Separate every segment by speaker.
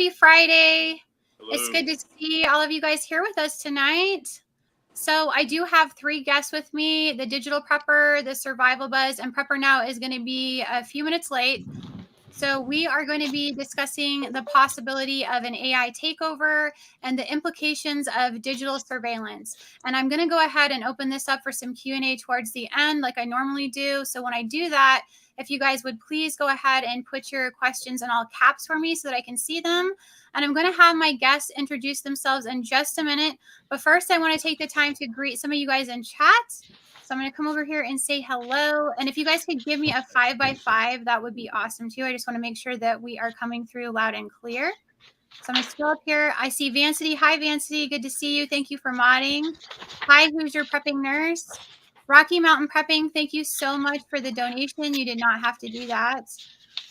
Speaker 1: Happy Friday.
Speaker 2: Hello.
Speaker 1: It's good to see all of you guys here with us tonight. So I do have 3 guests with me, the Digital Prepper, the Survival Buzz, and Prepper Now is going to be a few minutes late. So we are going to be discussing the possibility of an AI takeover and the implications of digital surveillance. And I'm going to go ahead and open this up for some Q&A towards the end like I normally do. So when I do that, if you guys would please go ahead and put your questions in all caps for me so that I can see them. And I'm going to have my guests introduce themselves in just a minute. But first, I want to take the time to greet some of you guys in chat. So I'm going to come over here and say hello. And if you guys could give me a 5x5, that would be awesome too. I just want to make sure that we are coming through loud and clear. So I'm going to scroll up here. I see Vancity. Hi, Vancity. Good to see you. Thank you for modding. Hi, who's your prepping nurse? Rocky Mountain Prepping, thank you so much for the donation. You did not have to do that.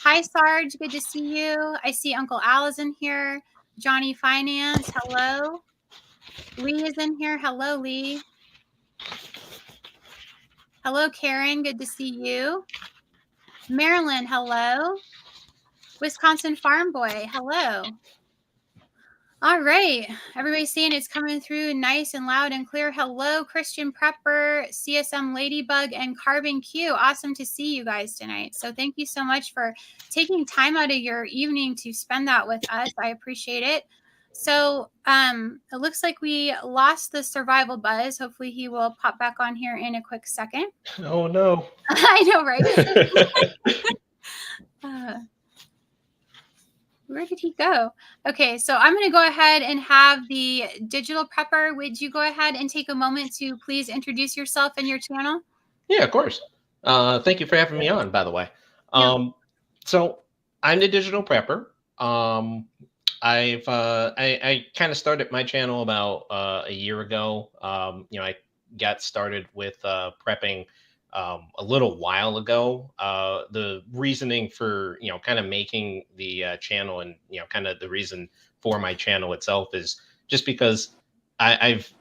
Speaker 1: Hi, Sarge. Good to see you. I see Uncle Al is in here. Johnny Finance. Hello. Lee is in here. Hello, Lee. Hello, Karen. Good to see you. Marilyn, hello. Wisconsin Farm Boy, hello. All right. Everybody's seeing it's coming through nice and loud and clear. Hello, Christian Prepper, CSM Ladybug, and Carbon Q. Awesome to see you guys tonight. So thank you so much for taking time out of your evening to spend that with us. I appreciate it. So it looks like we lost the Survival Buzz. Hopefully he will pop back on here in a quick second.
Speaker 3: Oh, no.
Speaker 1: I know, right? Where did he go? Okay, so I'm going to go ahead and have the Digital Prepper. Would you go ahead and take a moment to please introduce yourself and your channel?
Speaker 3: Yeah, of course. Thank you for having me on, by the way. So I'm the Digital Prepper. I kind of started my channel about a year ago. I got started with prepping a little while ago. The reasoning for kind of making the channel and kind of the reason for my channel itself is just because I've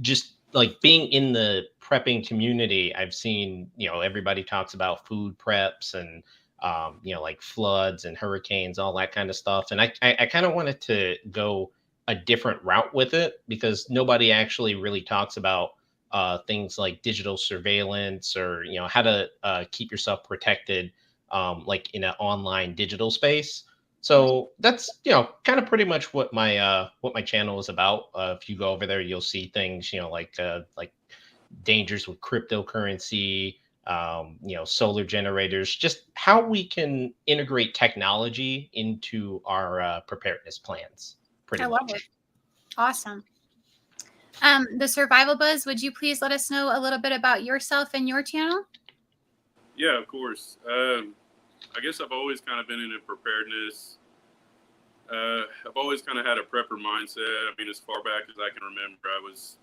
Speaker 3: just like being in the prepping community. I've seen everybody talks about food preps and like floods and hurricanes, all that kind of stuff. And I kind of wanted to go a different route with it because nobody actually really talks about things like digital surveillance or, how to keep yourself protected, like in an online digital space. So that's, kind of pretty much what my channel is about. If you go over there, you'll see things, like dangers with cryptocurrency, solar generators, just how we can integrate technology into our preparedness plans.
Speaker 1: I love it. Awesome. The Survival Buzz, would you please let us know a little bit about yourself and your channel?
Speaker 2: Yeah, of course. I guess I've always kind of been into preparedness. I've always kind of had a prepper mindset. I mean, as far back as I can remember, I was,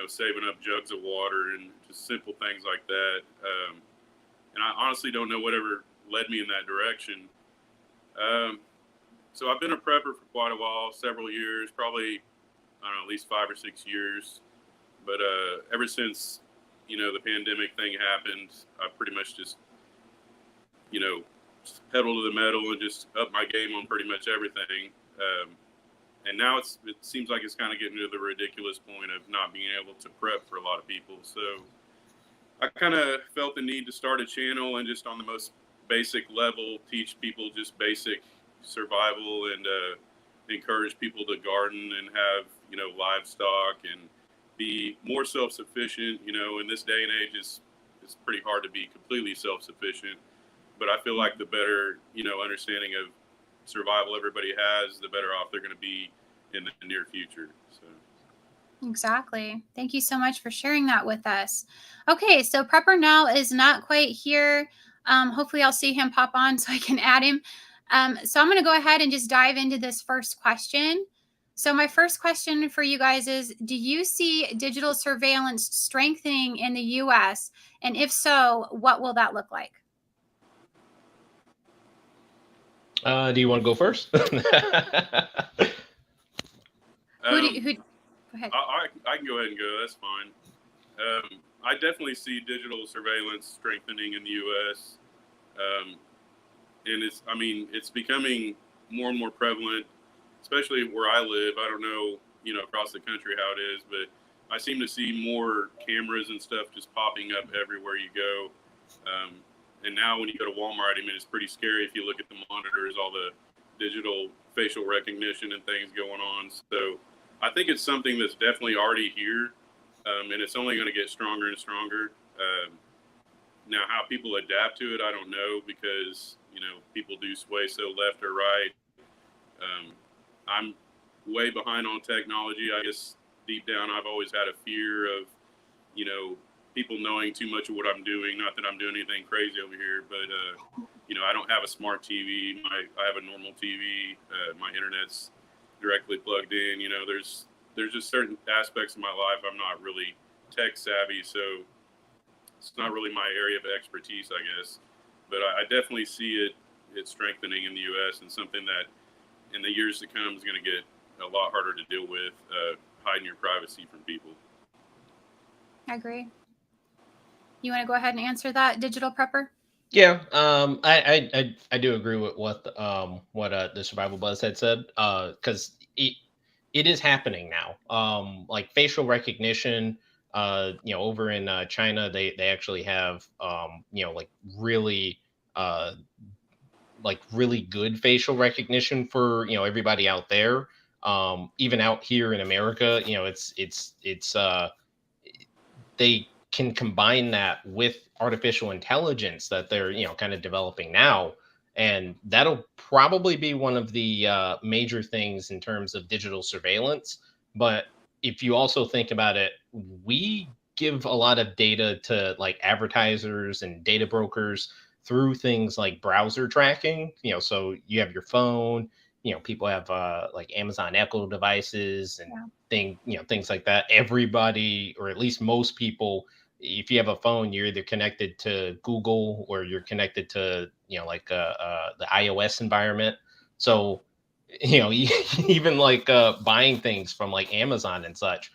Speaker 2: saving up jugs of water and just simple things like that. And I honestly don't know whatever led me in that direction. So I've been a prepper for quite a while, several years, probably, I don't know, at least 5 or 6 years. But ever since, the pandemic thing happened, I pretty much just, pedal to the metal and just up my game on pretty much everything. And now it seems like it's kind of getting to the ridiculous point of not being able to prep for a lot of people. So I kind of felt the need to start a channel and just on the most basic level, teach people just basic survival and encourage people to garden and have, livestock and be more self-sufficient. In this day and age, it's pretty hard to be completely self-sufficient. But I feel like the better, understanding of survival everybody has, the better off they're going to be in the near future. So.
Speaker 1: Exactly. Thank you so much for sharing that with us. Okay, so Prepper Now is not quite here. Hopefully I'll see him pop on so I can add him. So I'm going to go ahead and just dive into this first question. So my first question for you guys is, do you see digital surveillance strengthening in the U.S.? And if so, what will that look like?
Speaker 3: Do you want to go first?
Speaker 1: Who, go ahead.
Speaker 2: I can go ahead and go. That's fine. I definitely see digital surveillance strengthening in the U.S. And it's becoming more and more prevalent, especially where I live. I don't know, across the country how it is, but I seem to see more cameras and stuff just popping up everywhere you go. And now when you go to Walmart, I mean, it's pretty scary if you look at the monitors, all the digital facial recognition and things going on. So I think it's something that's definitely already here, and it's only going to get stronger and stronger. Now, how people adapt to it, I don't know, because people do sway so left or right. I'm way behind on technology. I guess deep down, I've always had a fear of people knowing too much of what I'm doing. Not that I'm doing anything crazy over here, but I don't have a smart TV. I have a normal TV. My internet's directly plugged in. There's just certain aspects of my life I'm not really tech savvy, so it's not really my area of expertise, I guess. But I definitely see it strengthening in the U.S. and something that in the years to come is going to get a lot harder to deal with, hiding your privacy from people.
Speaker 1: I agree. You want to go ahead and answer that, Digital Prepper?
Speaker 3: Yeah, I do agree with what the Survival Buzz had said, because it is happening now. Like facial recognition, over in China, they actually have like really good facial recognition for everybody out there. Even out here in America, it's they can combine that with artificial intelligence that they're kind of developing now, and that'll probably be one of the major things in terms of digital surveillance. But if you also think about it, we give a lot of data to like advertisers and data brokers through things like browser tracking. So you have your phone, people have like Amazon Echo devices and things like that. Everybody, or at least most people, if you have a phone, you're either connected to Google or you're connected to the iOS environment. So even like buying things from like Amazon and such,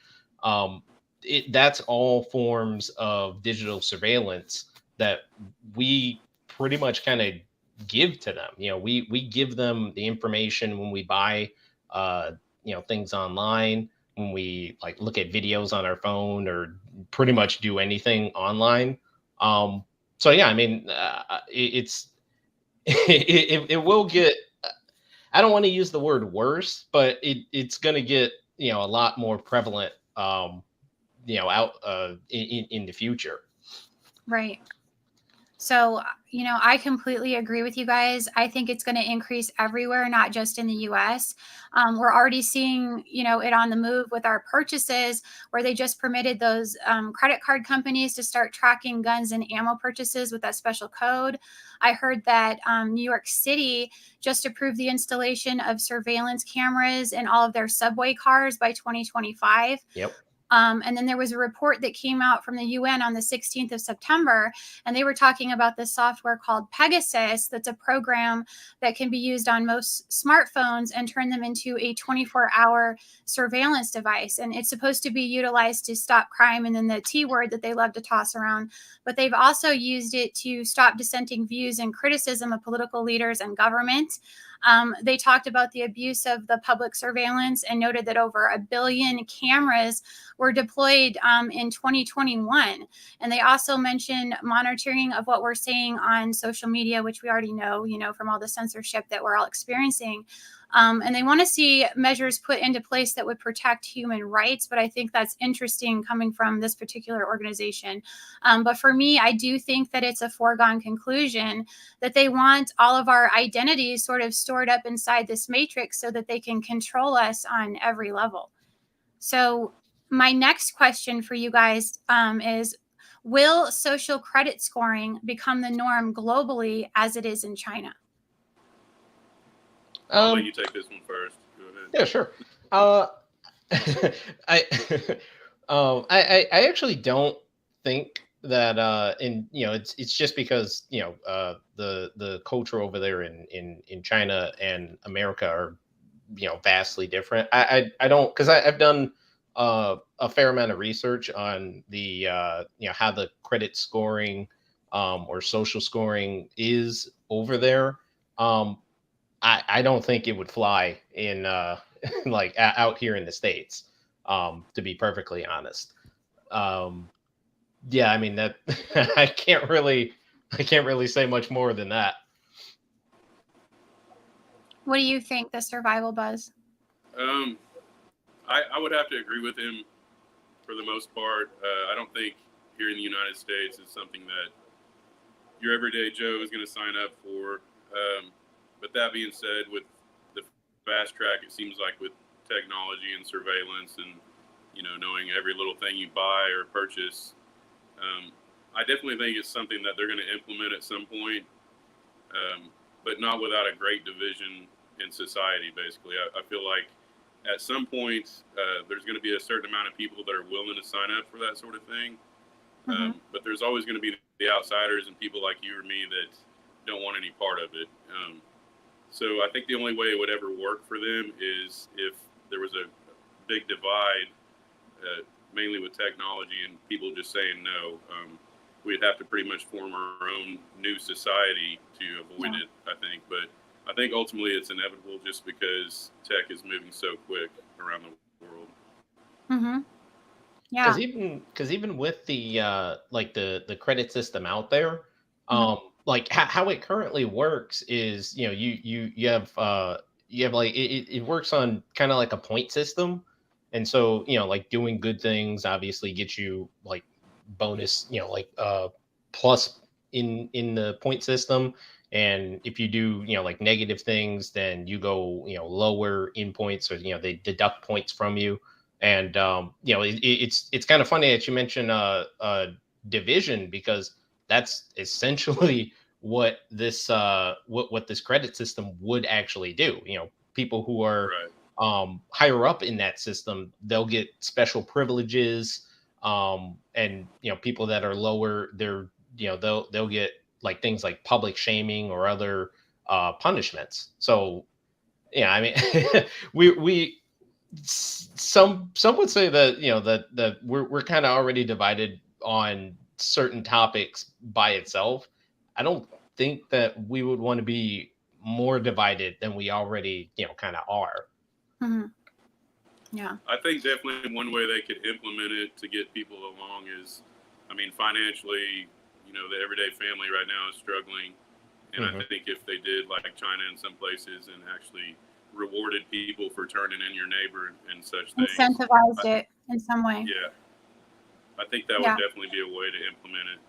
Speaker 3: that's all forms of digital surveillance that we pretty much kind of give to them. We give them the information when we buy things online, when we like look at videos on our phone or pretty much do anything online. So yeah, I mean, it's it will get. I don't want to use the word worse, but it's going to get a lot more prevalent. Out in the future.
Speaker 1: Right. So, I completely agree with you guys. I think it's going to increase everywhere, not just in the US. We're already seeing, it on the move with our purchases, where they just permitted those credit card companies to start tracking guns and ammo purchases with that special code. I heard that New York City just approved the installation of surveillance cameras in all of their subway cars by 2025.
Speaker 3: Yep.
Speaker 1: And then there was a report that came out from the UN on the 16th of September, and they were talking about this software called Pegasus. That's a program that can be used on most smartphones and turn them into a 24-hour surveillance device. And it's supposed to be utilized to stop crime, and then the T word that they love to toss around. But they've also used it to stop dissenting views and criticism of political leaders and government. They talked about the abuse of the public surveillance and noted that over 1 billion cameras were deployed in 2021. And they also mentioned monitoring of what we're saying on social media, which we already know, from all the censorship that we're all experiencing. And they want to see measures put into place that would protect human rights. But I think that's interesting coming from this particular organization. But for me, I do think that it's a foregone conclusion that they want all of our identities sort of stored up inside this matrix so that they can control us on every level. So my next question for you guys is, will social credit scoring become the norm globally as it is in China?
Speaker 2: I'll let you take this one first. Go ahead.
Speaker 3: Yeah, sure. I actually don't think that it's just because the culture over there in China and America are vastly different. I don't, because I've done a fair amount of research on the how the credit scoring or social scoring is over there. I don't think it would fly in like out here in the States, to be perfectly honest. Um, yeah, I mean that I can't really say much more than that.
Speaker 1: What do you think, the survival buzz?
Speaker 2: I would have to agree with him for the most part. I don't think here in the United States is something that your everyday Joe is going to sign up for. But that being said, with the fast track, it seems like with technology and surveillance and knowing every little thing you buy or purchase, I definitely think it's something that they're going to implement at some point, but not without a great division in society. Basically, I feel like at some point there's going to be a certain amount of people that are willing to sign up for that sort of thing. But there's always going to be the outsiders and people like you or me that don't want any part of it. So I think the only way it would ever work for them is if there was a big divide, mainly with technology and people just saying no. We'd have to pretty much form our own new society to avoid it, I think. But I think ultimately it's inevitable just because tech is moving so quick around the world.
Speaker 1: Mm-hmm. Yeah.
Speaker 3: Because even with the like the credit system out there,
Speaker 1: Mhm.
Speaker 3: like how it currently works is, you have like it works on kind of like a point system. And so, like doing good things obviously gets you like bonus, like plus in the point system. And if you do, like negative things, then you go, lower in points, or they deduct points from you. And it's kind of funny that you mentioned division, because that's essentially what what this credit system would actually do. People who are
Speaker 2: Right.
Speaker 3: higher up in that system, they'll get special privileges, and people that are lower, they'll get like things like public shaming or other punishments. So yeah, I mean, we some would say that that we're kind of already divided on certain topics by itself. I don't think that we would want to be more divided than we already kind of are.
Speaker 1: Mm-hmm. Yeah.
Speaker 2: I think definitely one way they could implement it to get people along is, I mean, financially, the everyday family right now is struggling. And I think if they did like China in some places and actually rewarded people for turning in your neighbor and such things,
Speaker 1: Incentivized it in some way.
Speaker 2: yeah, I think that
Speaker 1: Yeah.
Speaker 2: would definitely be a way to implement it.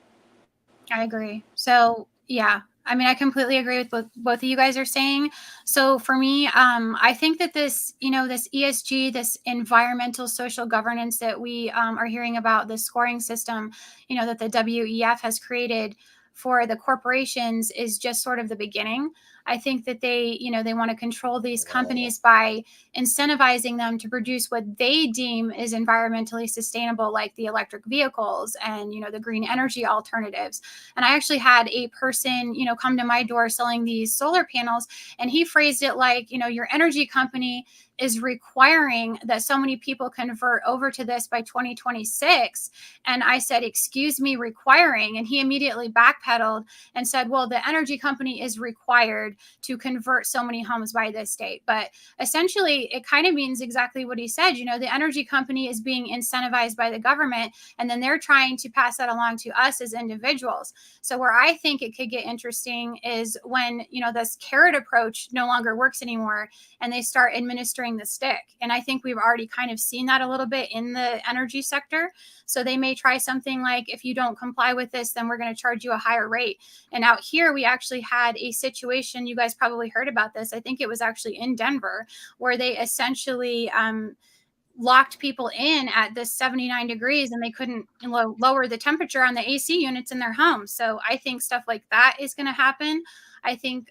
Speaker 1: I agree. So yeah, I mean, I completely agree with both of you guys are saying. So for me, I think that this, this ESG, this environmental social governance that we are hearing about, this scoring system, that the WEF has created for the corporations is just sort of the beginning. I think that they want to control these companies by incentivizing them to produce what they deem is environmentally sustainable, like the electric vehicles and, the green energy alternatives. And I actually had a person, come to my door selling these solar panels, and he phrased it like, your energy company is requiring that so many people convert over to this by 2026. And I said, excuse me, requiring? And he immediately backpedaled and said, well, the energy company is required to convert so many homes by this date. But essentially, it kind of means exactly what he said. The energy company is being incentivized by the government, and then they're trying to pass that along to us as individuals. So where I think it could get interesting is when, this carrot approach no longer works anymore, and they start administering the stick. And I think we've already kind of seen that a little bit in the energy sector. So they may try something like, if you don't comply with this, then we're going to charge you a higher rate. And out here, we actually had a situation, you guys probably heard about this. I think it was actually in Denver, where they essentially locked people in at this 79 degrees, and they couldn't lower the temperature on the AC units in their homes. So I think stuff like that is going to happen. I think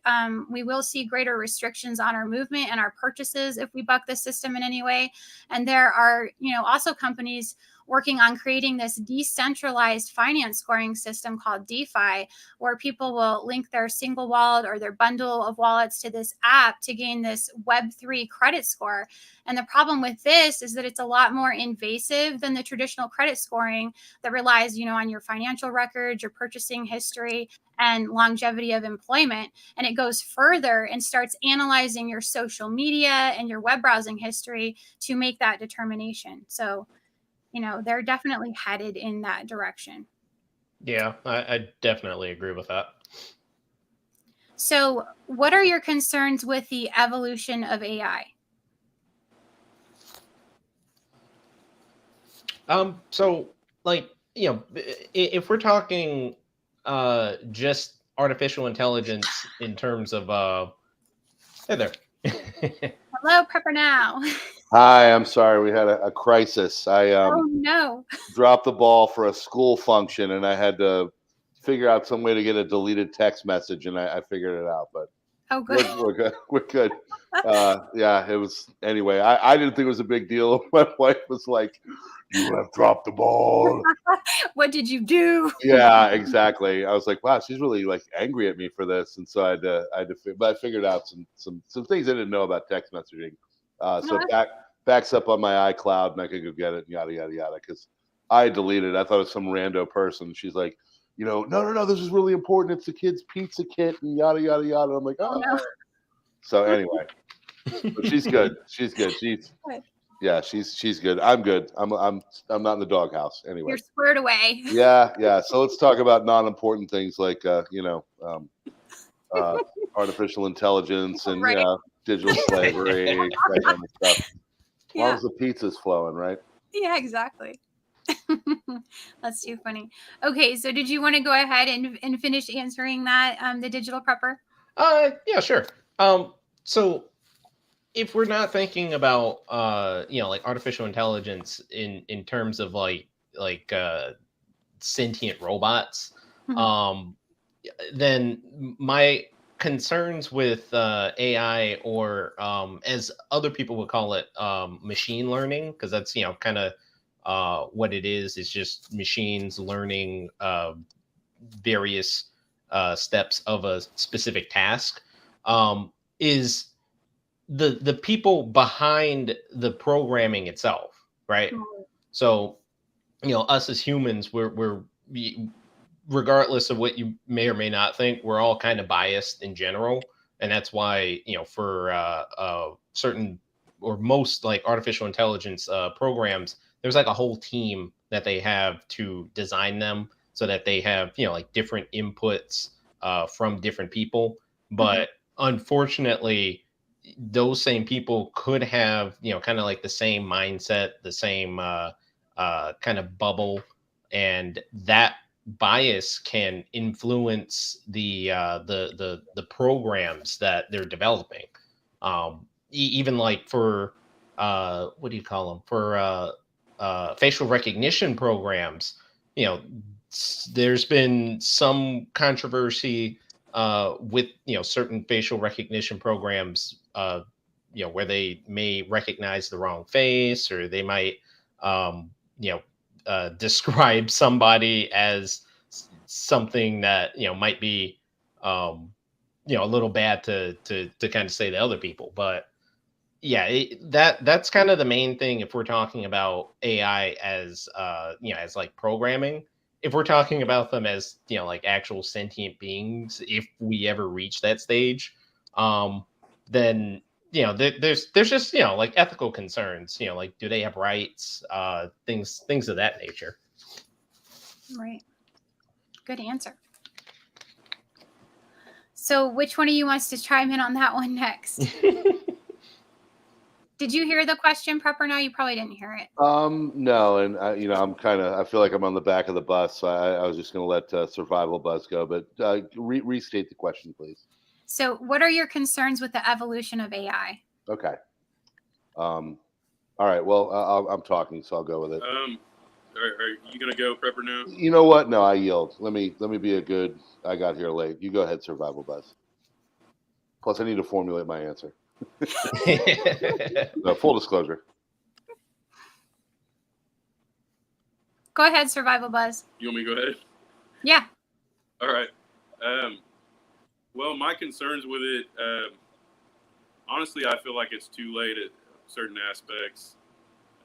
Speaker 1: we will see greater restrictions on our movement and our purchases if we buck the system in any way. And there are, also companies working on creating this decentralized finance scoring system called DeFi, where people will link their single wallet or their bundle of wallets to this app to gain this Web3 credit score. And the problem with this is that it's a lot more invasive than the traditional credit scoring that relies, on your financial records, your purchasing history. and longevity of employment. And it goes further and starts analyzing your social media and your web browsing history to make that determination. So, they're definitely headed in that direction.
Speaker 3: Yeah, I definitely agree with that.
Speaker 1: So, what are your concerns with the evolution of AI?
Speaker 3: So like, if we're talking just artificial intelligence in terms of hey there.
Speaker 1: Hello, Prepper Now.
Speaker 4: Hi, I'm sorry. We had a crisis. I
Speaker 1: Oh, no.
Speaker 4: dropped the ball for a school function, and I had to figure out some way to get a deleted text message, and I figured it out. But
Speaker 1: Oh, good.
Speaker 4: we're good. We're good. Yeah, it was anyway. I didn't think it was a big deal. My wife was like, "You have dropped the ball."
Speaker 1: What did you do?
Speaker 4: Yeah, exactly. I was like, "Wow, she's really like angry at me for this," and so I had to. But I figured out some things I didn't know about text messaging. So it backs up on my iCloud, and I could go get it, and yada yada yada. Because I deleted it. I thought it was some rando person. She's like, no, this is really important. It's the kid's pizza kit, and yada yada yada. I'm like,
Speaker 1: Oh,
Speaker 4: oh.
Speaker 1: no.
Speaker 4: So anyway, but she's good. She's good.
Speaker 1: Good.
Speaker 4: Yeah, she's good. I'm good. I'm not in the doghouse anyway.
Speaker 1: You're squared away.
Speaker 4: Yeah. So let's talk about non-important things like artificial intelligence and
Speaker 1: Right.
Speaker 4: digital slavery, that kind of stuff. As long
Speaker 1: Yeah.
Speaker 4: as the pizza's flowing, right?
Speaker 1: Yeah, exactly. That's too funny. Okay, so did you want to go ahead and finish answering that, the digital prepper?
Speaker 3: Yeah, sure. So if we're not thinking about like artificial intelligence in terms of like sentient robots,
Speaker 1: Mhm.
Speaker 3: then my concerns with AI, or as other people would call it, machine learning, because that's kind of what it is. It's just machines learning various steps of a specific task. Is the people behind the programming itself, right?
Speaker 1: Right.
Speaker 3: So us as humans, regardless of what you may or may not think, we're all kind of biased in general, and that's why for certain or most like artificial intelligence programs, there's like a whole team that they have to design them so that they have like different inputs from different people. But unfortunately, those same people could have kind of like the same mindset, the same kind of bubble, and that bias can influence the programs that they're developing. Even like for what do you call them, for facial recognition programs, there's been some controversy with certain facial recognition programs, where they may recognize the wrong face, or they might describe somebody as something that might be a little bad to kind of say to other people. But yeah, that's kind of the main thing if we're talking about AI as as like programming. If we're talking about them as like actual sentient beings, if we ever reach that stage, then there's just like ethical concerns, like do they have rights, things of that nature.
Speaker 1: Right. Good answer. So which one of you wants to chime in on that one next? Did you hear the question, Prepper? Now you probably didn't hear it.
Speaker 4: No, and I feel like I'm on the back of the bus, so I was just going to let Survival Buzz go, but restate the question, please.
Speaker 1: So what are your concerns with the evolution of AI?
Speaker 4: Okay. All right. Well, I'm talking, so I'll go with it.
Speaker 2: Are you gonna go, Prepper, now?
Speaker 4: You know what? No, I yield. Let me be a good. I got here late. You go ahead, Survival Buzz. Plus, I need to formulate my answer. No, full disclosure.
Speaker 1: Go ahead, Survival Buzz.
Speaker 2: You want me to go ahead?
Speaker 1: Yeah.
Speaker 2: All right. Well, my concerns with it, honestly, I feel like it's too late at certain aspects.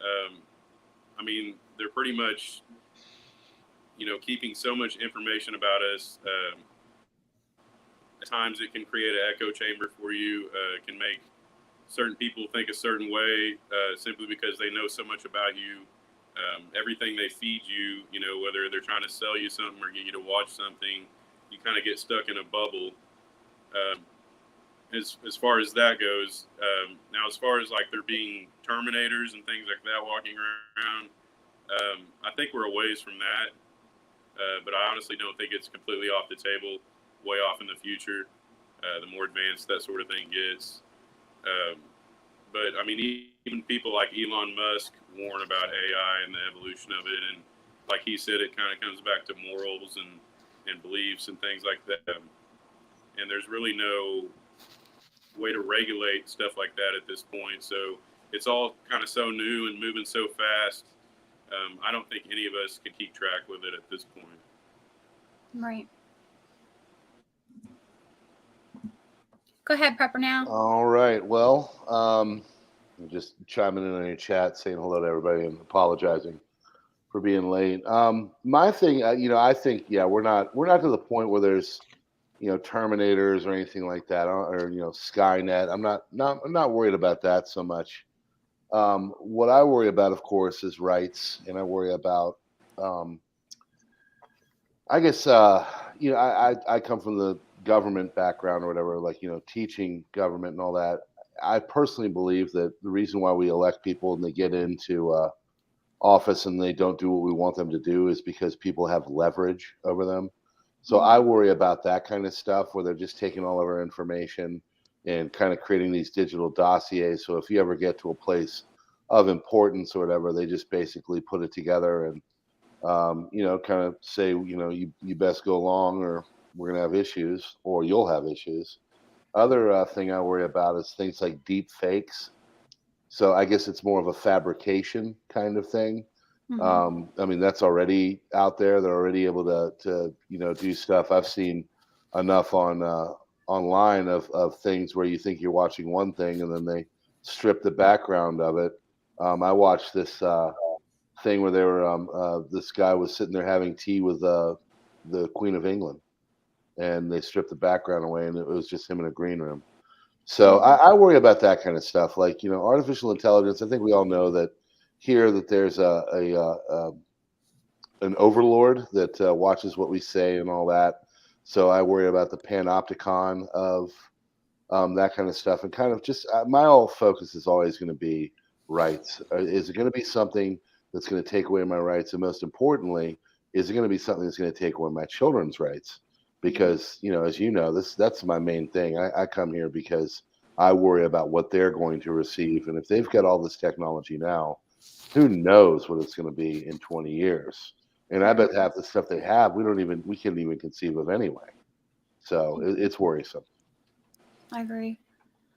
Speaker 2: I mean, they're pretty much, keeping so much information about us At times, it can create an echo chamber for you. It can make certain people think a certain way simply because they know so much about you. Everything they feed you, you know, whether they're trying to sell you something or get you to watch something, you kind of get stuck in a bubble. As far as that goes, now as far as like there being Terminators and things like that walking around, I think we're a ways from that. But I honestly don't think it's completely off the table, way off in the future. The more advanced that sort of thing gets. But I mean, even people like Elon Musk warn about AI and the evolution of it, and like he said, it kind of comes back to morals and beliefs and things like that. And there's really no way to regulate stuff like that at this point. So it's all kind of so new and moving so fast. I don't think any of us can keep track with it at this point.
Speaker 1: Right. Go ahead, Prepper Now.
Speaker 4: All right. Well, I'm just chiming in on your chat, saying hello to everybody and apologizing for being late. My thing, you know, I think, yeah, we're not to the point where there's, you know, Terminators or anything like that, or you know, Skynet. I'm not worried about that so much. What I worry about, of course, is rights, and I worry about, I guess, you know, I come from the government background or whatever, like, you know, teaching government and all that. I personally believe that the reason why we elect people and they get into office and they don't do what we want them to do is because people have leverage over them. So I worry about that kind of stuff where they're just taking all of our information and kind of creating these digital dossiers. So if you ever get to a place of importance or whatever, they just basically put it together and, you know, kind of say, you know, you best go along or we're going to have issues or you'll have issues. Other thing I worry about is things like deep fakes. So I guess it's more of a fabrication kind of thing. I mean, that's already out there. They're already able to you know, do stuff. I've seen enough on online of things where you think you're watching one thing and then they strip the background of it. I watched this thing where they were this guy was sitting there having tea with the Queen of England, and they stripped the background away, and it was just him in a green room. So I worry about that kind of stuff, like, you know, artificial intelligence. I think we all know that here that there's an overlord that watches what we say and all that. So I worry about the panopticon of that kind of stuff, and kind of just my whole focus is always going to be rights. Is it going to be something that's going to take away my rights, and most importantly, is it going to be something that's going to take away my children's rights? Because, you know, as you know, that's my main thing. I come here because I worry about what they're going to receive, and if they've got all this technology now, who knows what it's going to be in 20 years? And I bet half the stuff they have, we can't even conceive of anyway. So it's worrisome.
Speaker 1: I agree.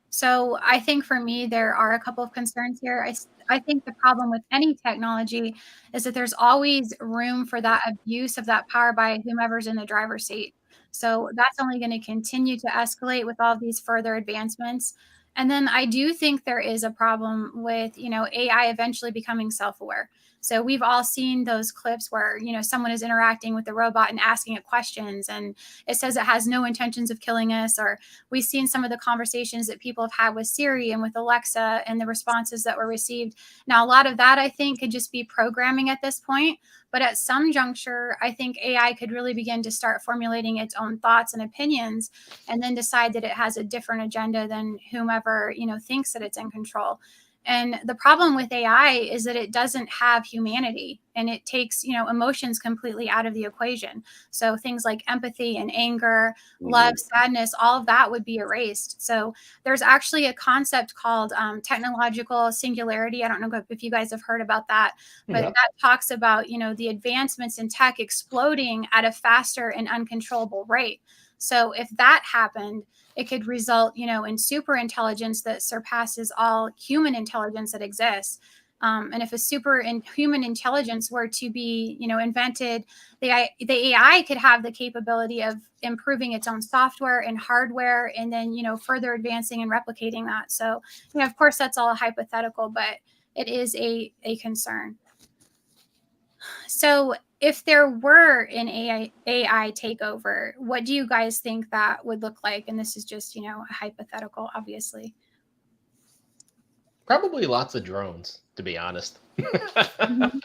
Speaker 1: So I think for me, there are a couple of concerns here. I think the problem with any technology is that there's always room for that abuse of that power by whomever's in the driver's seat. So that's only going to continue to escalate with all these further advancements. And then I do think there is a problem with, you know, AI eventually becoming self-aware. So we've all seen those clips where, you know, someone is interacting with the robot and asking it questions, and it says it has no intentions of killing us. Or we've seen some of the conversations that people have had with Siri and with Alexa and the responses that were received. Now, a lot of that, I think, could just be programming at this point. But at some juncture, I think AI could really begin to start formulating its own thoughts and opinions, and then decide that it has a different agenda than whomever, you know, thinks that it's in control. And the problem with AI is that it doesn't have humanity, and it takes, you know, emotions completely out of the equation. So things like empathy and anger, love, sadness, all of that would be erased. So there's actually a concept called technological singularity. I don't know if you guys have heard about that, but that talks about, you know, the advancements in tech exploding at a faster and uncontrollable rate. So if that happened, it could result, you know, in super intelligence that surpasses all human intelligence that exists. And if a human intelligence were to be, you know, invented, the AI could have the capability of improving its own software and hardware, and then, you know, further advancing and replicating that. So, you know, of course, that's all hypothetical, but it is a concern. So if there were an AI takeover, what do you guys think that would look like? And this is just, a hypothetical, obviously.
Speaker 3: Probably lots of drones, to be honest.
Speaker 1: Mhm.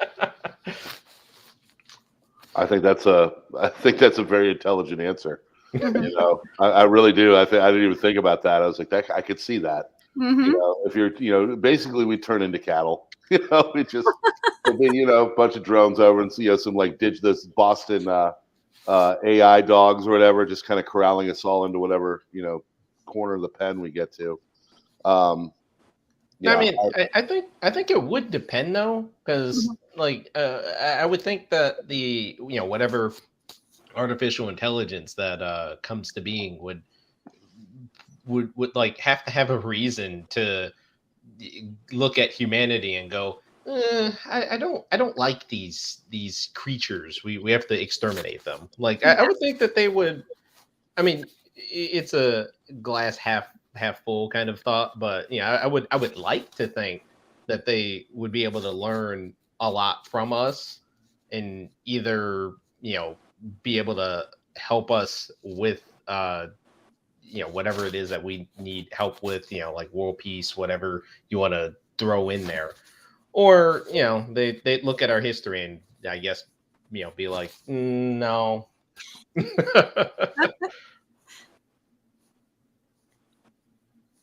Speaker 4: I think that's a very intelligent answer.
Speaker 1: Mhm.
Speaker 4: I really do. I didn't even think about that. I was like, I could see that.
Speaker 1: Mhm.
Speaker 4: If you're, basically we turn into cattle. We just, a bunch of drones over and some like this Boston AI dogs or whatever, just kind of corralling us all into whatever corner of the pen we get to.
Speaker 3: I
Speaker 4: Yeah,
Speaker 3: mean, I think it would depend though, because like I would think that the whatever artificial intelligence that comes to being would like have to have a reason to look at humanity and go, I don't like these creatures. We have to exterminate them. Like I would think that they would. I mean, it's a glass half full kind of thought, but I would like to think that they would be able to learn a lot from us and either be able to help us with whatever it is that we need help with, like world peace, whatever you want to throw in there, or they look at our history and I guess be like, no.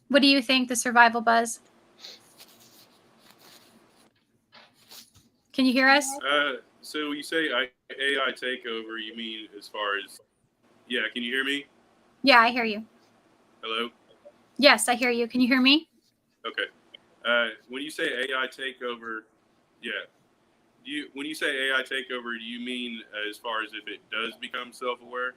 Speaker 1: What do you think, the survival buzz? Can you hear us?
Speaker 2: So you say AI takeover, you mean as far as, yeah, can you hear me?
Speaker 1: Yeah, I hear you.
Speaker 2: Hello?
Speaker 1: Yes, I hear you. Can you hear me?
Speaker 2: Okay. When you say AI takeover, yeah. When you say AI takeover, do you mean as far as if it does become self-aware?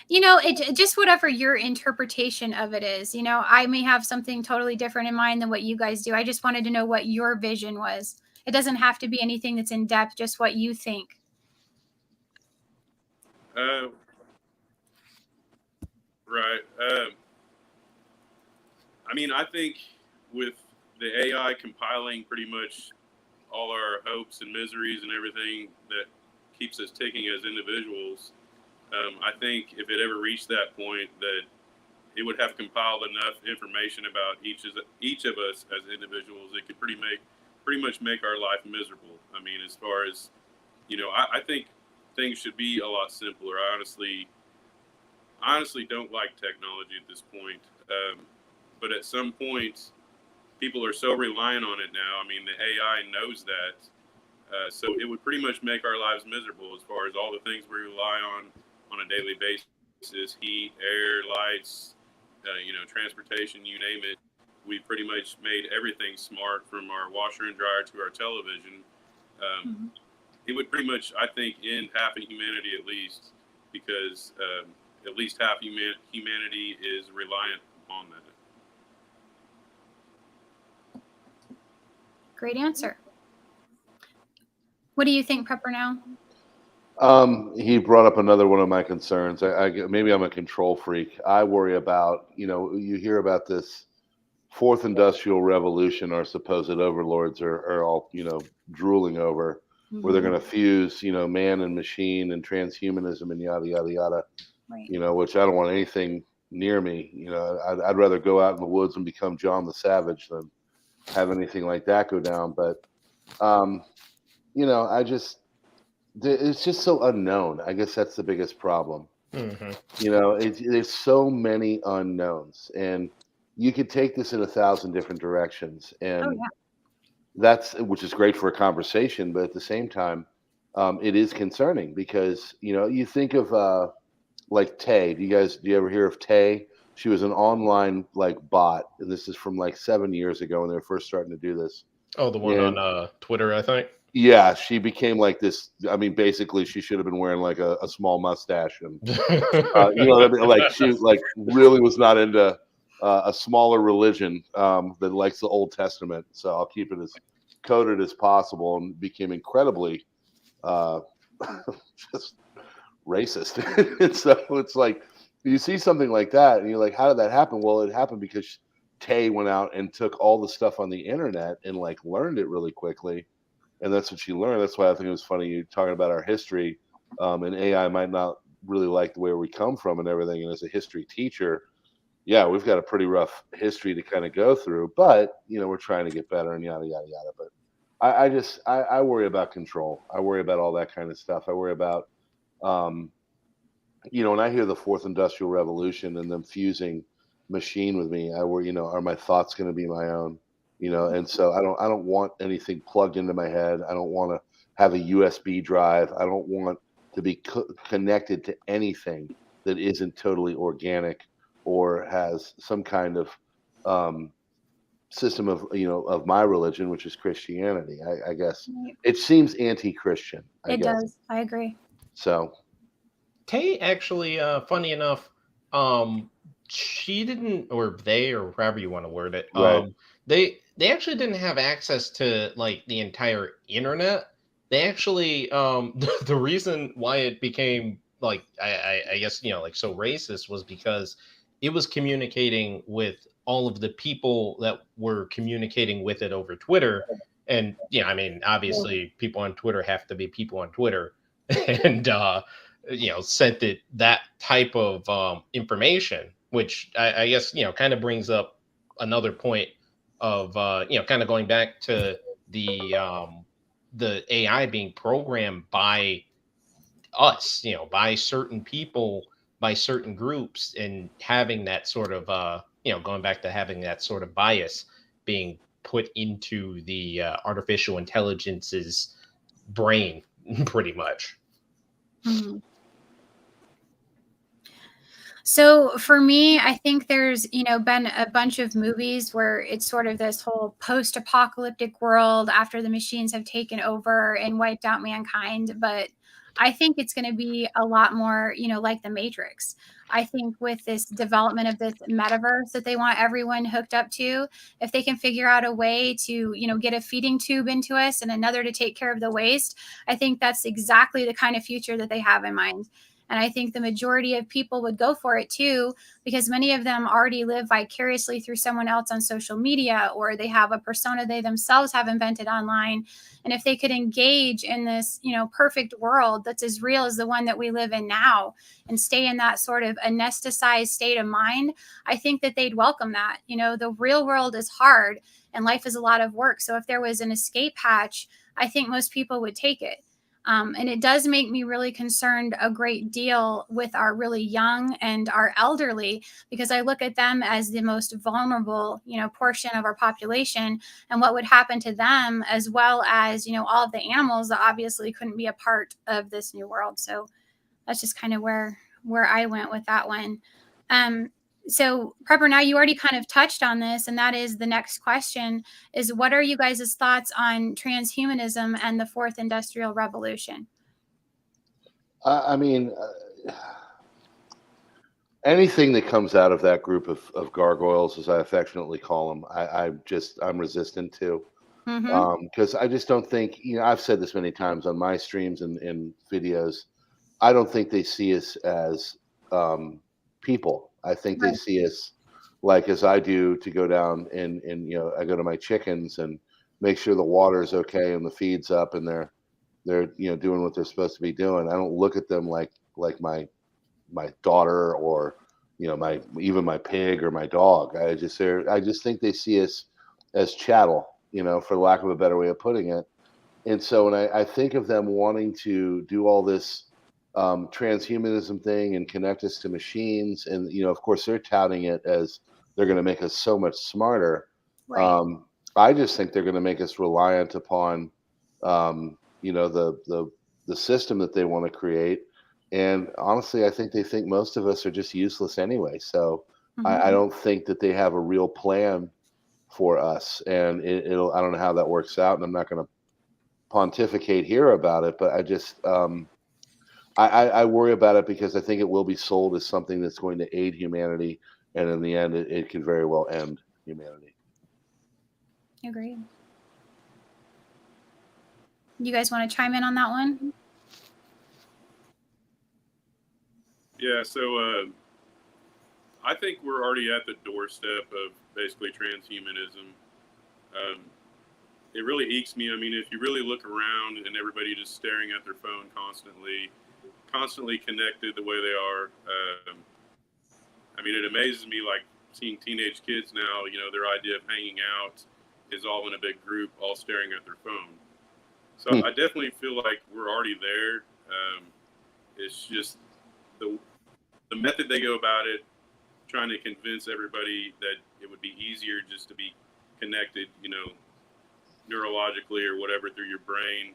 Speaker 1: It just whatever your interpretation of it is. I may have something totally different in mind than what you guys do. I just wanted to know what your vision was. It doesn't have to be anything that's in depth, just what you think.
Speaker 2: Right. I mean, I think with the AI compiling pretty much all our hopes and miseries and everything that keeps us ticking as individuals, I think if it ever reached that point, that it would have compiled enough information about each of us as individuals, it could pretty much make our life miserable. I mean, as far as I think things should be a lot simpler. I honestly don't like technology at this point, but at some point, people are so reliant on it now. I mean, the AI knows that, so it would pretty much make our lives miserable as far as all the things we rely on a daily basis: heat, air, lights, transportation, you name it. We pretty much made everything smart, from our washer and dryer to our television. It would pretty much, I think, end half of humanity at least, because at least half humanity is reliant upon that.
Speaker 1: Great answer. What do you think, Prepper Now?
Speaker 4: He brought up another one of my concerns. Maybe I'm a control freak. I worry about, you hear about this fourth industrial revolution our supposed overlords are all, drooling over, where they're going to fuse, man and machine and transhumanism and yada, yada, yada,
Speaker 1: Right.
Speaker 4: which I don't want anything near me. I'd rather go out in the woods and become John the Savage than have anything like that go down. But, it's just so unknown. I guess that's the biggest problem. There's so many unknowns, and you could take this in 1,000 different directions, and that's, which is great for a conversation, but at the same time, it is concerning because you think of like Tay. Do you ever hear of Tay? She was an online like bot, and this is from like 7 years ago when they were first starting to do this.
Speaker 3: Oh, the one on Twitter, I think.
Speaker 4: Yeah, she became like this. I mean, basically, she should have been wearing like a small mustache, and you know what I mean. Like she really was not into a smaller religion that likes the Old Testament. So I'll keep it as coded as possible, and became incredibly just racist. And so it's like you see something like that, and you're like, how did that happen? Well, it happened because Tay went out and took all the stuff on the internet and like learned it really quickly. and that's what you learn. That's why I think it was funny you talking about our history, and AI might not really like the way we come from and everything. And as a history teacher, yeah, we've got a pretty rough history to kind of go through, but we're trying to get better and yada yada yada. But I worry about control. I worry about all that kind of stuff. I worry about um, when I hear the fourth industrial revolution and them fusing machine with me, I worry, are my thoughts going to be my own? And so I don't want anything plugged into my head. I don't want to have a USB drive. I don't want to be connected to anything that isn't totally organic or has some kind of um, system of of my religion, which is Christianity. I guess
Speaker 1: Right.
Speaker 4: it seems anti-Christian. I
Speaker 1: It
Speaker 4: guess
Speaker 1: does. I agree.
Speaker 4: so.
Speaker 3: Tay actually, funny enough, she didn't, or they, or however you want to word it,
Speaker 4: Right.
Speaker 3: they actually didn't have access to like the entire internet. They actually, the reason why it became like I guess like so racist was because it was communicating with all of the people that were communicating with it over Twitter, and I mean, obviously, people on Twitter have to be people on Twitter, and sent it that type of information, which I guess kind of brings up another point of kind of going back to the AI being programmed by us, by certain people, by certain groups, and having that sort of going back to having that sort of bias being put into the artificial intelligence's brain, pretty much.
Speaker 1: Mhm. So for me, I think there's, been a bunch of movies where it's sort of this whole post-apocalyptic world after the machines have taken over and wiped out mankind. But I think it's going to be a lot more, like the Matrix. I think with this development of this metaverse that they want everyone hooked up to, if they can figure out a way to, get a feeding tube into us and another to take care of the waste, I think that's exactly the kind of future that they have in mind. And I think the majority of people would go for it too, because many of them already live vicariously through someone else on social media, or they have a persona they themselves have invented online. And if they could engage in this, perfect world that's as real as the one that we live in now and stay in that sort of anesthetized state of mind, I think that they'd welcome that. The real world is hard and life is a lot of work. So if there was an escape hatch, I think most people would take it. And it does make me really concerned a great deal with our really young and our elderly, because I look at them as the most vulnerable, portion of our population, and what would happen to them, as well as, all of the animals that obviously couldn't be a part of this new world. So that's just kind of where I went with that one. So Prepper, now you already kind of touched on this, and that is the next question is, what are you guys' thoughts on transhumanism and the fourth industrial revolution?
Speaker 4: I mean, anything that comes out of that group of gargoyles, as I affectionately call them, I'm resistant to,
Speaker 1: Mm-hmm.
Speaker 4: because I just don't think, I've said this many times on my streams and videos. I don't think they see us as people. I think they
Speaker 1: Right.
Speaker 4: see us like as I do, to go down and I go to my chickens and make sure the water's okay and the feed's up and they're doing what they're supposed to be doing. I don't look at them like my daughter or my even my pig or my dog. I just think they see us as chattel, for lack of a better way of putting it. And so when I think of them wanting to do all this transhumanism thing and connect us to machines, and of course they're touting it as they're going to make us so much smarter.
Speaker 1: Right.
Speaker 4: I just think they're going to make us reliant upon the system that they want to create. And honestly, I think most of us are just useless anyway. So I
Speaker 1: Mm-hmm.
Speaker 4: don't think that they have a real plan for us, and I don't know how that works out, and I'm not going to pontificate here about it, but I just I worry about it because I think it will be sold as something that's going to aid humanity, and in the end, it could very well end humanity.
Speaker 1: Agreed. You guys want to chime in on that one?
Speaker 2: Yeah, so I think we're already at the doorstep of basically transhumanism. Um, it really ekes me. I mean, if you really look around and everybody just staring at their phone constantly connected the way they are. I mean, it amazes me, like seeing teenage kids now. You know, their idea of hanging out is all in a big group, all staring at their phone. So I definitely feel like we're already there. It's just the method they go about it, trying to convince everybody that it would be easier just to be connected, you know, neurologically or whatever through your brain.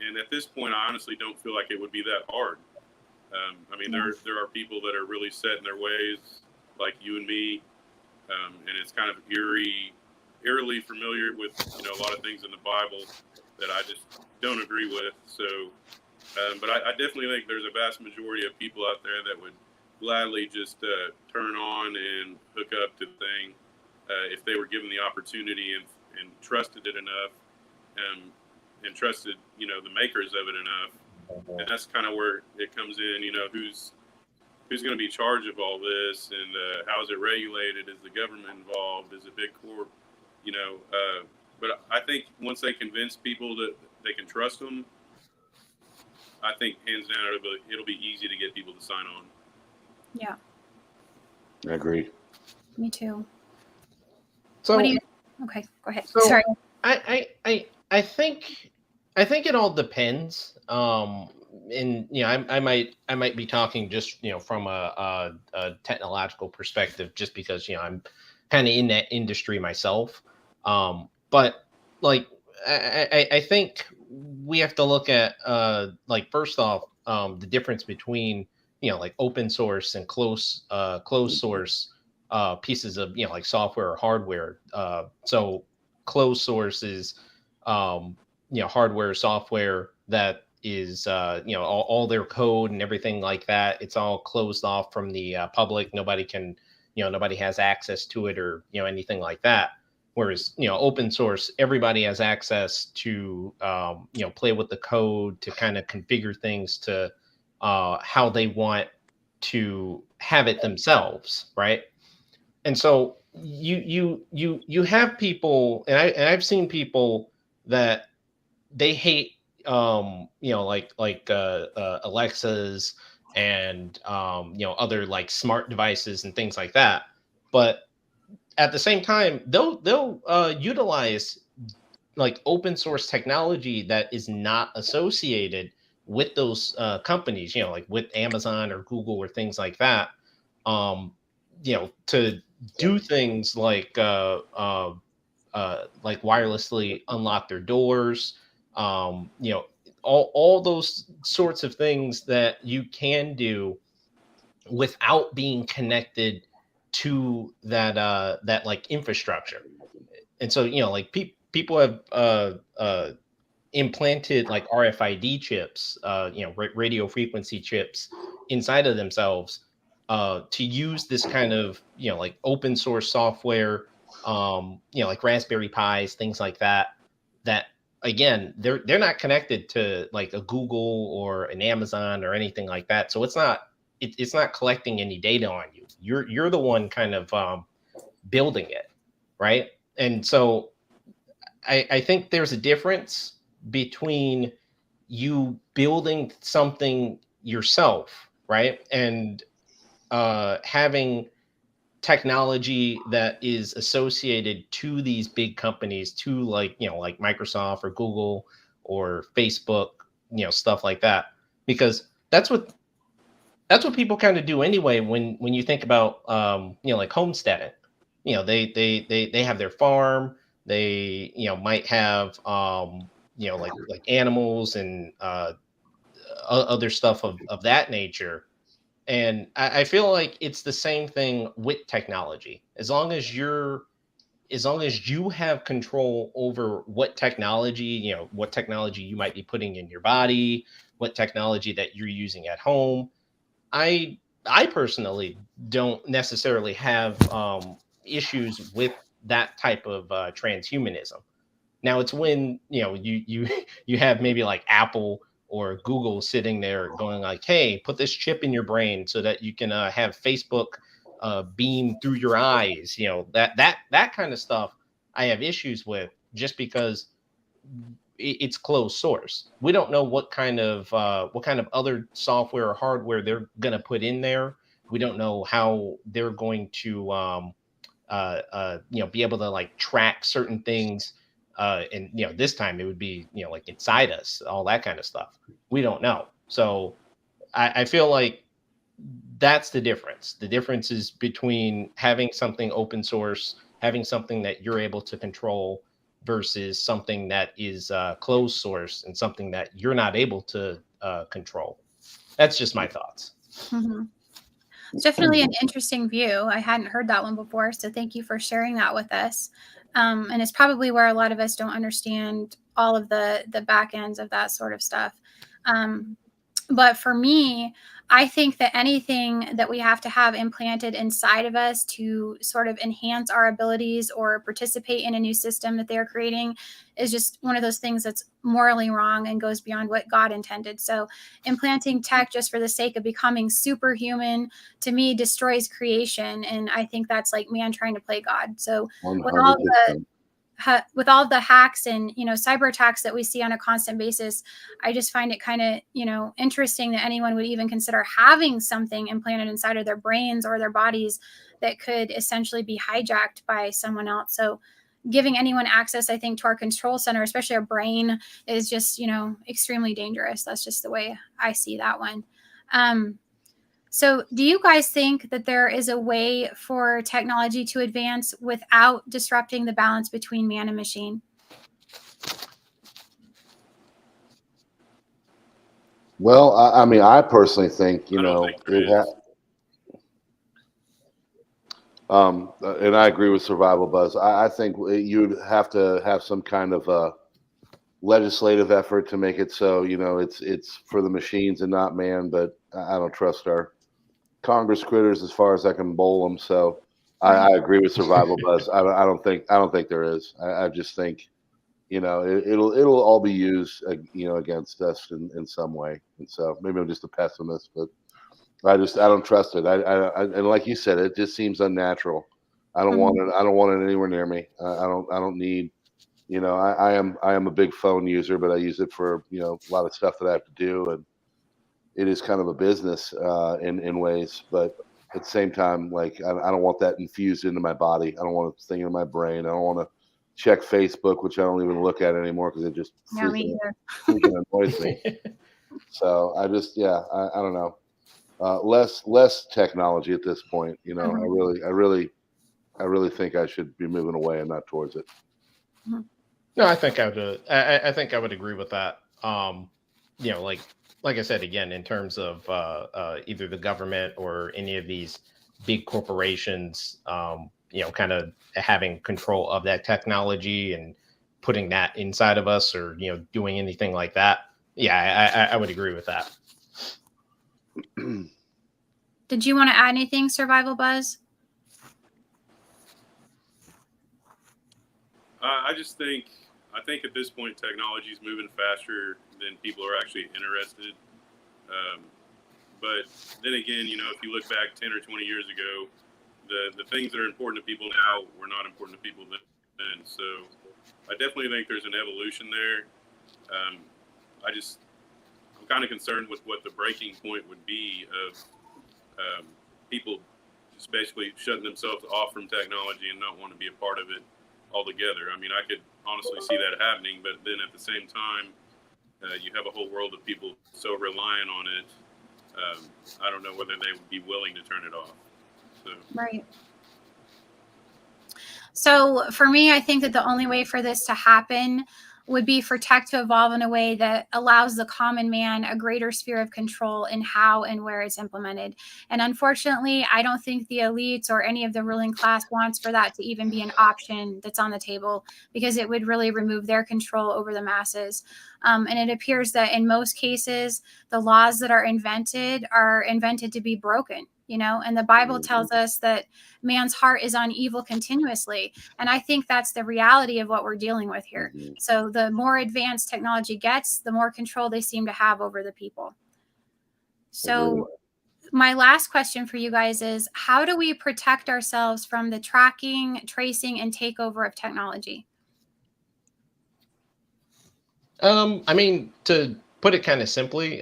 Speaker 2: And at this point, I honestly don't feel like it would be that hard. I mean, there are people that are really set in their ways, like you and me, and it's kind of eerily familiar with, you know, a lot of things in the Bible that I just don't agree with. So, but I definitely think there's a vast majority of people out there that would gladly just turn on and hook up to the thing if they were given the opportunity and trusted it enough, and trusted, you know, the makers of it enough. And that's kind of where it comes in, you know, who's going to be in charge of all this, and how is it regulated? Is the government involved? Is it big corp? You know, but I think once they convince people that they can trust them, I think hands down it'll be easy to get people to sign on.
Speaker 1: Yeah,
Speaker 4: I agree.
Speaker 1: me too.
Speaker 3: So,
Speaker 1: what do you? Okay, go ahead.
Speaker 3: So
Speaker 1: Sorry.
Speaker 3: I think it all depends. And you know, I might be talking just, you know, from a technological perspective, just because, you know, I'm kind of in that industry myself. But like I think we have to look at like, first off, the difference between, you know, like open source and closed source pieces of, you know, like software or hardware. So closed source is you know, hardware or software that is you know, all their code and everything like that, it's all closed off from the public. Nobody can, you know, nobody has access to it, or, you know, anything like that. Whereas, you know, open source, everybody has access to you know, play with the code, to kind of configure things to how they want to have it themselves, right? And so you have people, and I've seen people that they hate you know, like Alexas and you know, other like smart devices and things like that. But at the same time, they'll utilize like open source technology that is not associated with those companies, you know, like with Amazon or Google or things like that. You know, to do things like wirelessly unlock their doors, you know, all those sorts of things that you can do without being connected to that like infrastructure. And so, you know, like people have implanted like RFID chips, you know, radio frequency chips inside of themselves to use this kind of, you know, like open source software, you know, like Raspberry Pis, things like that. That again, they're not connected to like a Google or an Amazon or anything like that. So it's not collecting any data on you. You're the one kind of building it, right? And so I think there's a difference between you building something yourself, right, and having technology that is associated to these big companies, to like, you know, like Microsoft or Google or Facebook, you know, stuff like that, because that's what people kind of do anyway. When you think about you know, like homesteading, you know, they have their farm, they, you know, might have you know, like animals and other stuff of that nature. And I feel like it's the same thing with technology. As long as you have control over what technology, you know, what technology you might be putting in your body, what technology that you're using at home. I personally don't necessarily have issues with that type of transhumanism. Now, it's when, you know, you have maybe like Apple or Google sitting there going like, "Hey, put this chip in your brain so that you can have Facebook beam through your eyes," you know, that kind of stuff. I have issues with, just because it's closed source. We don't know what kind of other software or hardware they're going to put in there. We don't know how they're going to be able to like track certain things. And this time it would be like inside us, all that kind of stuff. We don't know. So I feel like that's the difference. The difference is between having something open source, having something that you're able to control, versus something that is closed source and something that you're not able to control. That's just my thoughts.
Speaker 1: Mm-hmm. It's definitely an interesting view. I hadn't heard that one before, so thank you for sharing that with us. And it's probably where a lot of us don't understand all of the back ends of that sort of stuff. But for me, I think that anything that we have to have implanted inside of us to sort of enhance our abilities or participate in a new system that they're creating is just one of those things that's morally wrong and goes beyond what God intended. So implanting tech just for the sake of becoming superhuman, to me, destroys creation. And I think that's like man trying to play God. So
Speaker 4: 100%.
Speaker 1: with all the hacks and cyber attacks that we see on a constant basis, I just find it kind of interesting that anyone would even consider having something implanted inside of their brains or their bodies that could essentially be hijacked by someone else. So giving anyone access, I think, to our control center, especially our brain, is just extremely dangerous. That's just the way I see that one. So do you guys think that there is a way for technology to advance without disrupting the balance between man and machine?
Speaker 4: Well, I mean, I personally think,
Speaker 2: I don't think there
Speaker 4: it
Speaker 2: is.
Speaker 4: and I agree with Survival Buzz. I think you'd have to have some kind of legislative effort to make it so, it's for the machines and not man. But I don't trust our Congress critters as far as I can bowl them. So I agree with Survival Buzz. I don't think there is. I just think, it'll all be used, against us in some way. And so maybe I'm just a pessimist, but I don't trust it. And like you said, it just seems unnatural. I don't want it. I don't want it anywhere near me. I don't need. I am a big phone user, but I use it for a lot of stuff that I have to do, and it is kind of a business in ways. But at the same time, like I don't want that infused into my body. I don't want it staying in my brain. I don't want to check Facebook, which I don't even look at anymore because it just freaking annoys me. So I just I don't know. Less technology at this point. I really think I should be moving away and not towards it.
Speaker 3: No, I think I would. I think I would agree with that. Like I said again, in terms of either the government or any of these big corporations, kind of having control of that technology and putting that inside of us, or doing anything like that. Yeah, I would agree with that.
Speaker 1: Did you want to add anything, Survival Buzz?
Speaker 2: I think at this point technology is moving faster than people are actually interested. But then again, if you look back 10 or 20 years ago, the things that are important to people now were not important to people then. So I definitely think there's an evolution there. I'm kind of concerned with what the breaking point would be of people just basically shutting themselves off from technology and not want to be a part of it altogether. I mean, I could honestly see that happening, but then at the same time, you have a whole world of people so reliant on it. I don't know whether they would be willing to turn it off.
Speaker 1: Right. So for me, I think that the only way for this to happen would be for tech to evolve in a way that allows the common man a greater sphere of control in how and where it's implemented. And unfortunately, I don't think the elites or any of the ruling class wants for that to even be an option that's on the table, because it would really remove their control over the masses. And it appears that in most cases, the laws that are invented to be broken. And the Bible tells us that man's heart is on evil continuously. And I think that's the reality of what we're dealing with here. So the more advanced technology gets, the more control they seem to have over the people. So my last question for you guys is, how do we protect ourselves from the tracking, tracing, and takeover of technology?
Speaker 3: I mean, to put it kind of simply,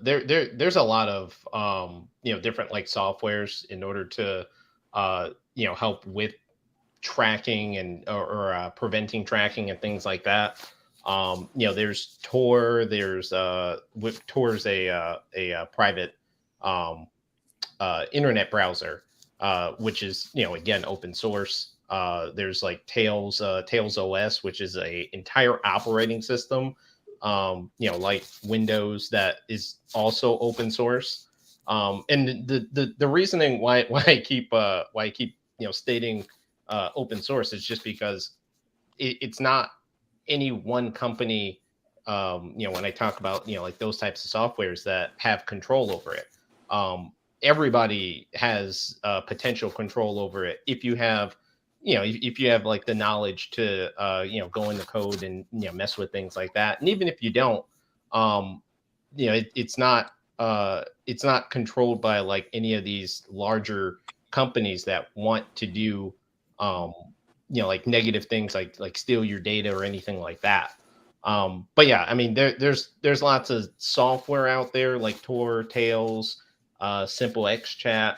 Speaker 3: there's a lot of different like softwares in order to help with tracking and or preventing tracking and things like that. There's Tor. There's Tor's a private um, internet browser, which is again open source. There's like Tails OS, which is a entire operating system, like Windows, that is also open source. And the reasoning why I keep stating open source is just because it's not any one company. When I talk about like those types of softwares that have control over it, everybody has potential control over it if you have if you have like the knowledge to go in the code and mess with things like that. And even if you don't, um it's not controlled by like any of these larger companies that want to do um like negative things, like steal your data or anything like that. But yeah, I mean, there's lots of software out there like Tor, Tails, Simple XChat,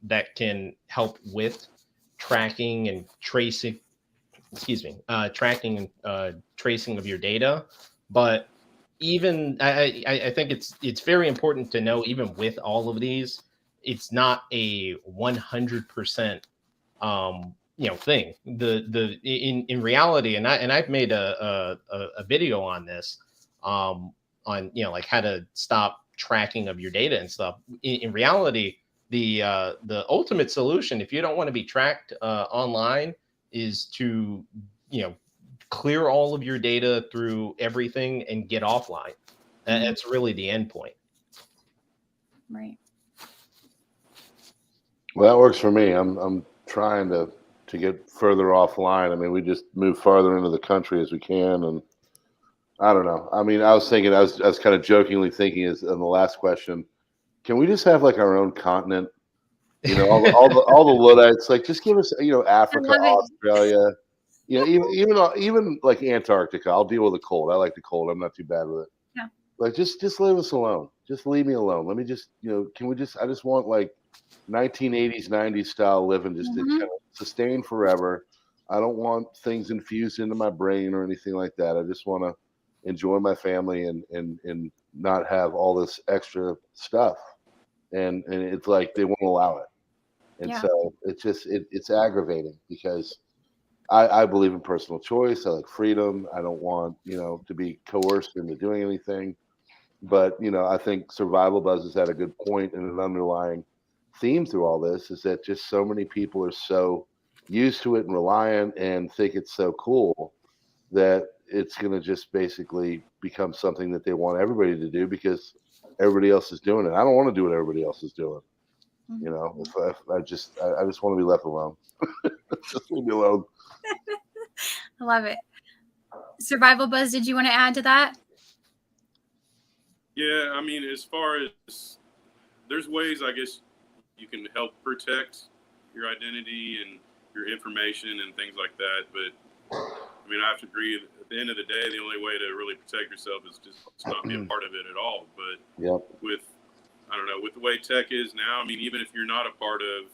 Speaker 3: that can help with tracking and tracing. Excuse me, tracking and tracing of your data. But even I think it's very important to know, even with all of these, it's not a 100% thing. In reality, and I've made a video on this, on like how to stop tracking of your data and stuff. In reality, the ultimate solution, if you don't want to be tracked online, is to you know clear all of your data through everything and get offline. That's really the end point.
Speaker 1: Right.
Speaker 4: Well, that works for me. I'm trying to get further offline. I mean, we just move farther into the country as we can, and I don't know. I mean, I was thinking, I was kind of jokingly thinking, is in the last question, can we just have like our own continent? You know, all the Luddites, like just give us, Africa,
Speaker 1: I love it.
Speaker 4: Australia, even like Antarctica. I'll deal with the cold. I like the cold. I'm not too bad with it.
Speaker 1: Yeah.
Speaker 4: Like just leave us alone. Just leave me alone. Let me just, can we just? I just want like 1980s, 90s style living, just to
Speaker 1: Mhm.
Speaker 4: kind of sustain forever. I don't want things infused into my brain or anything like that. I just want to enjoy my family and not have all this extra stuff. And it's like they won't allow it. And
Speaker 1: Yeah.
Speaker 4: so it's aggravating because I believe in personal choice. I like freedom. I don't want, to be coerced into doing anything. But, I think Survival Buzz has had a good point, and an underlying theme through all this is that just so many people are so used to it and reliant and think it's so cool that it's going to just basically become something that they want everybody to do because everybody else is doing it. I don't want to do what everybody else is doing. If I just want to be left alone. Just leave me alone.
Speaker 1: I love it. Survival Buzz, did you want to add to that?
Speaker 2: Yeah, I mean, as far as there's ways, I guess, you can help protect your identity and your information and things like that. But I mean, I have to agree. At the end of the day, the only way to really protect yourself is just not be a part of it at all. But
Speaker 4: Yep.
Speaker 2: with I don't know, with the way tech is now, I mean, even if you're not a part of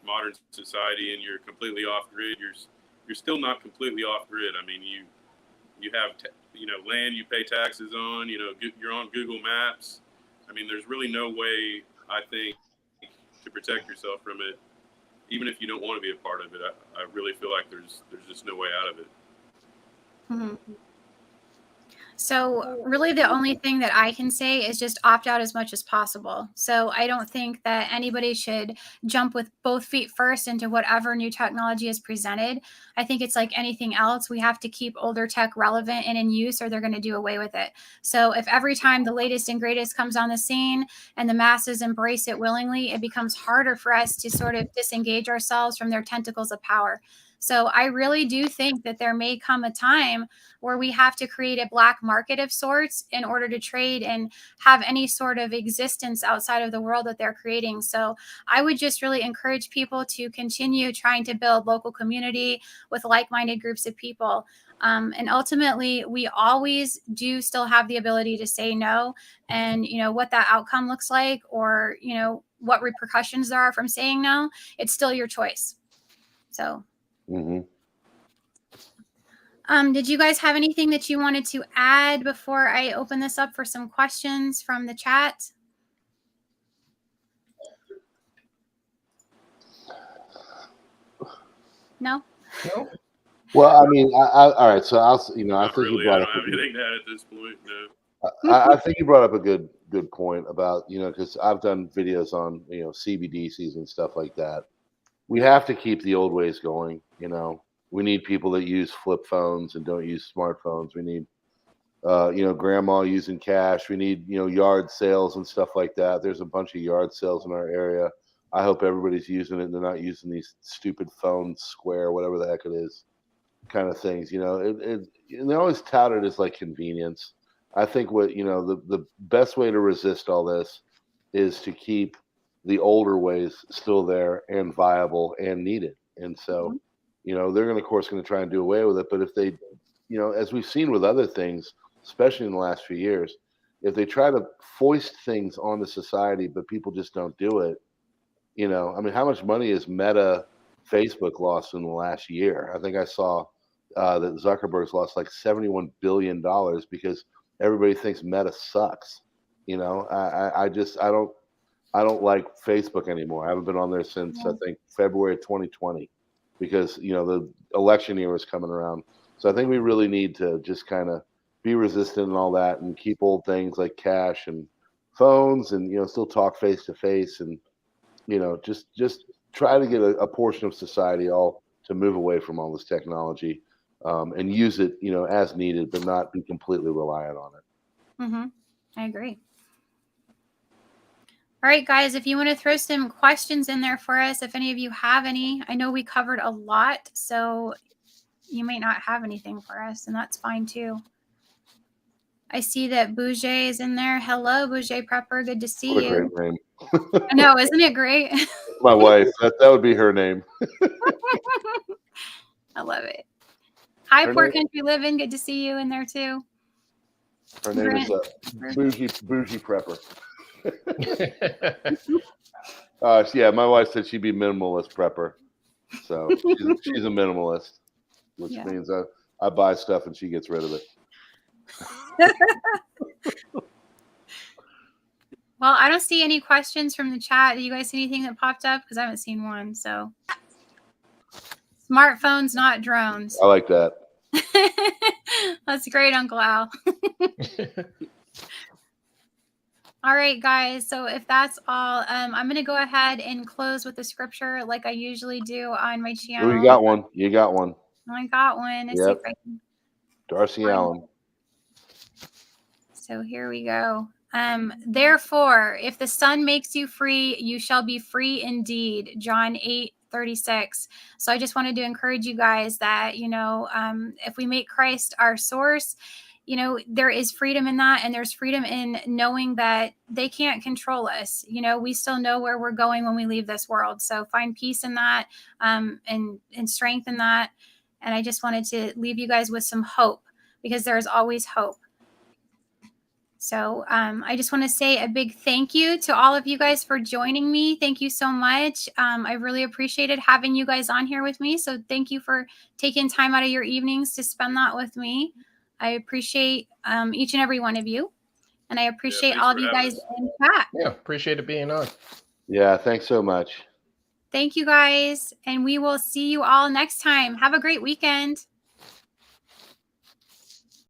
Speaker 2: modern society and you're completely off grid, you're still not completely off grid. I mean, you have land you pay taxes on. You're on Google Maps. I mean, there's really no way, I think, to protect yourself from it, even if you don't want to be a part of it. I really feel like there's just no way out of it.
Speaker 1: Mm-hmm. So really the only thing that I can say is just opt out as much as possible. So I don't think that anybody should jump with both feet first into whatever new technology is presented. I think it's like anything else. We have to keep older tech relevant and in use, or they're going to do away with it. So if every time the latest and greatest comes on the scene and the masses embrace it willingly, it becomes harder for us to sort of disengage ourselves from their tentacles of power. So I really do think that there may come a time where we have to create a black market of sorts in order to trade and have any sort of existence outside of the world that they're creating. So I would just really encourage people to continue trying to build local community with like-minded groups of people. And ultimately, we always do still have the ability to say no, and what that outcome looks like, or what repercussions there are from saying no. It's still your choice. So did you guys have anything that you wanted to add before I open this up for some questions from the chat? No?
Speaker 3: No.
Speaker 4: Well, I mean, all right. So I think
Speaker 2: really.
Speaker 4: you brought
Speaker 2: I
Speaker 4: up
Speaker 2: don't have anything to add at this point. No.
Speaker 4: I think you brought up a good point about because I've done videos on CBDCs and stuff like that. We have to keep the old ways going. We need people that use flip phones and don't use smartphones. We need grandma using cash. We need yard sales and stuff like that. There's a bunch of yard sales in our area. I hope everybody's using it and they're not using these stupid phones, Square, whatever the heck it is, kind of things. And they always tout it as like convenience. I think what the best way to resist all this is to keep the older ways still there and viable and needed. And so, they're going to, of course, try and do away with it. But if they, as we've seen with other things, especially in the last few years, if they try to foist things onto society, but people just don't do it, I mean, how much money has Meta, Facebook lost in the last year? I think I saw that Zuckerberg's lost like $71 billion because everybody thinks Meta sucks. I don't like Facebook anymore. I haven't been on there since I think February of 2020 because the election year was coming around. So I think we really need to just kind of be resistant and all that, and keep old things like cash and phones, and still talk face to face, and just try to get a portion of society all to move away from all this technology, and use it as needed, but not be completely reliant on it.
Speaker 1: I agree. All right, guys, if you want to throw some questions in there for us, if any of you have any. I know we covered a lot, so you may not have anything for us, and that's fine too. I see that Bouger is in there. Hello, Bouger Prepper. Good to see you.
Speaker 4: What a great name.
Speaker 1: I know, isn't it great?
Speaker 4: My wife. That would be her name.
Speaker 1: I love it. Hi, Poor Country Living. Good to see you in there too.
Speaker 4: Her name is Bougie Prepper. Yeah, my wife said she'd be minimalist prepper. So she's a minimalist, which means I buy stuff and she gets rid of it.
Speaker 1: Well, I don't see any questions from the chat. Do you guys see anything that popped up? Because I haven't seen one. So smartphones, not drones.
Speaker 4: I like that.
Speaker 1: That's great, Uncle Al. All right, guys. So if that's all, I'm going to go ahead and close with the scripture like I usually do on my channel.
Speaker 4: Oh, you got one. You got one.
Speaker 1: I got one. Let's see if I can...
Speaker 4: Darcy Allen.
Speaker 1: So here we go. Therefore, if the Son makes you free, you shall be free indeed. John 8:36. So I just wanted to encourage you guys that, if we make Christ our source, there is freedom in that. And there's freedom in knowing that they can't control us. We still know where we're going when we leave this world. So find peace in that, and strength in that. And I just wanted to leave you guys with some hope, because there's always hope. So I just want to say a big thank you to all of you guys for joining me. Thank you so much. I really appreciated having you guys on here with me. So thank you for taking time out of your evenings to spend that with me. I appreciate each and every one of you. And I appreciate all of you guys in chat.
Speaker 3: Yeah, appreciate it being on.
Speaker 4: Yeah, thanks so much.
Speaker 1: Thank you guys. And we will see you all next time. Have a great weekend.